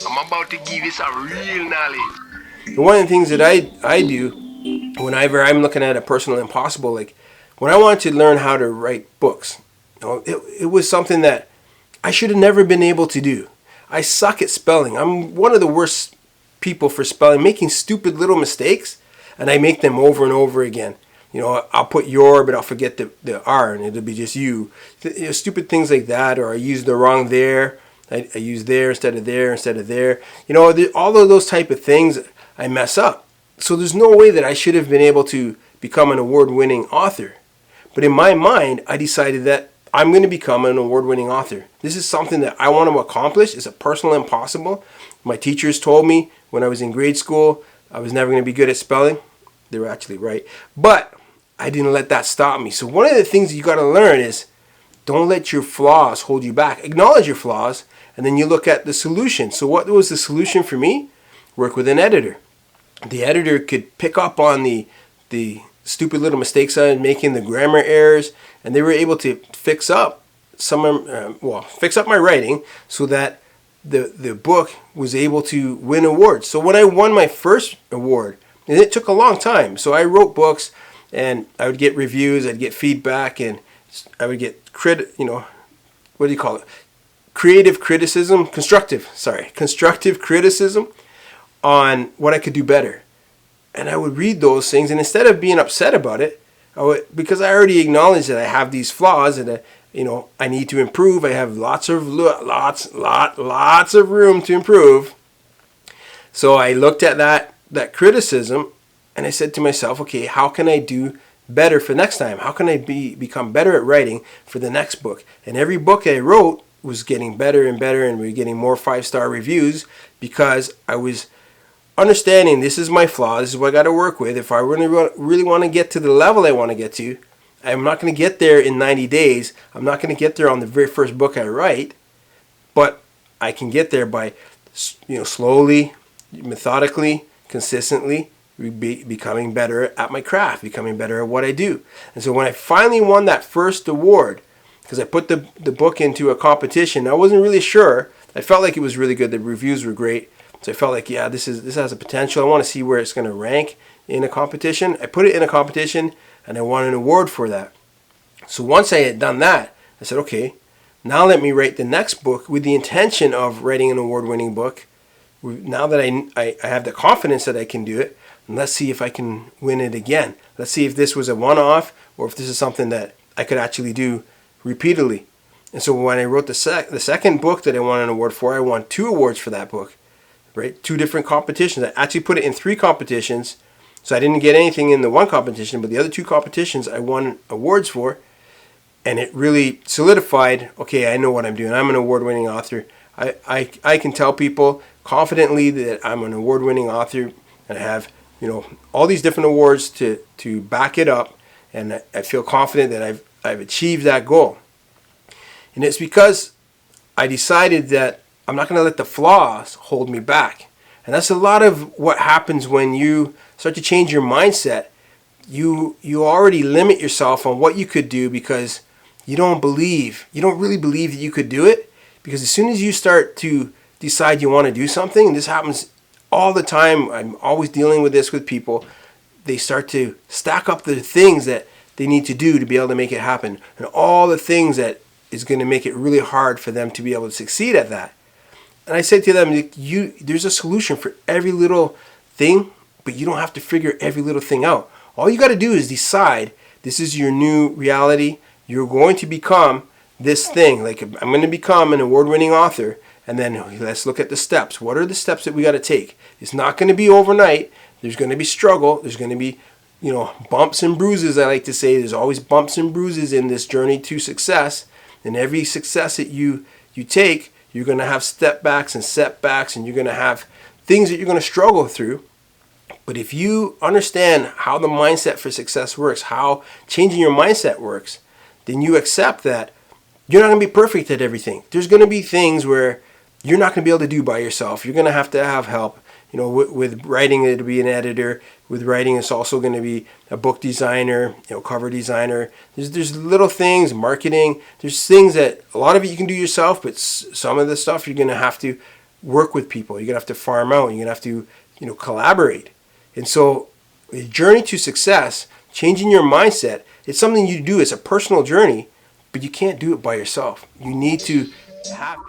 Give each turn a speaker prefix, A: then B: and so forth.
A: I'm about to give you some real knowledge.
B: And one of the things that I do whenever I'm looking at a personal impossible, like when I wanted to learn how to write books, it was something that I should have never been able to do. I suck at spelling. I'm one of the worst people for spelling, making stupid little mistakes, and I make them over and over again. I'll put your, but I'll forget the R, and it'll be just you. Stupid things like that, or I use the wrong there. I use there instead of there instead of there. All of those type of things I mess up. So there's no way that I should have been able to become an award-winning author. But in my mind, I decided that I'm going to become an award-winning author. This is something that I want to accomplish. It's a personal impossible. My teachers told me when I was in grade school I was never going to be good at spelling. They were actually right. But I didn't let that stop me. So one of the things you got to learn is don't let your flaws hold you back. Acknowledge your flaws, and then you look at the solution. So what was the solution for me? Work with an editor. The editor could pick up on the stupid little mistakes I was making, the grammar errors, and they were able to fix up fix up my writing so that the book was able to win awards. So when I won my first award, and it took a long time, so I wrote books, and I would get reviews, I'd get feedback, and I would get constructive criticism on what I could do better. And I would read those things, and instead of being upset about it, because I already acknowledged that I have these flaws and that I need to improve. I have lots of room to improve. So I looked at that criticism, and I said to myself, okay, how can I do better for next time? How can I become better at writing for the next book? And every book I wrote was getting better and better, and we were getting more 5-star reviews because I was understanding this is my flaw, this is what I got to work with. If I really want to get to the level I want to get to, I'm not going to get there in 90 days. I'm not going to get there on the very first book I write, but I can get there by slowly, methodically, consistently becoming better at my craft, becoming better at what I do. And so when I finally won that first award, because I put the book into a competition, I wasn't really sure. I felt like it was really good. The reviews were great. So I felt like, yeah, this has a potential. I want to see where it's going to rank in a competition. I put it in a competition, and I won an award for that. So once I had done that, I said, okay, now let me write the next book with the intention of writing an award-winning book. Now that I have the confidence that I can do it, and let's see if I can win it again. Let's see if this was a one-off or if this is something that I could actually do repeatedly. And so when I wrote the second book that I won an award for, I won 2 awards for that book, right? 2 different competitions. I actually put it in 3 competitions, so I didn't get anything in the one competition, but the other 2 competitions I won awards for, and it really solidified, okay, I know what I'm doing. I'm an award-winning author. I can tell people confidently that I'm an award-winning author, and I have all these different awards to back it up, and I feel confident that I've achieved that goal. And it's because I decided that I'm not going to let the flaws hold me back. And that's a lot of what happens when you start to change your mindset. You already limit yourself on what you could do because you don't really believe that you could do it. Because as soon as you start to decide you want to do something, and this happens all the time, I'm always dealing with this with people, they start to stack up the things that they need to do to be able to make it happen, and all the things that is going to make it really hard for them to be able to succeed at that. And I say to them, there's a solution for every little thing, but you don't have to figure every little thing out. All you got to do is decide this is your new reality. You're going to become this thing. Like, I'm going to become an award-winning author, and then let's look at the steps. What are the steps that we got to take? It's not going to be overnight. There's going to be struggle. There's going to be bumps and bruises, I like to say. There's always bumps and bruises in this journey to success. And every success that you take, you're going to have step backs and setbacks, and you're going to have things that you're going to struggle through. But if you understand how the mindset for success works, how changing your mindset works, then you accept that you're not going to be perfect at everything. There's going to be things where you're not going to be able to do by yourself. You're going to have help. With writing, it'll be an editor. With writing, it's also going to be a book designer, cover designer. There's little things, marketing. There's things that a lot of it you can do yourself, but some of the stuff you're going to have to work with people. You're going to have to farm out. You're going to have to, collaborate. And so a journey to success, changing your mindset, it's something you do. It's a personal journey, but you can't do it by yourself. You need to have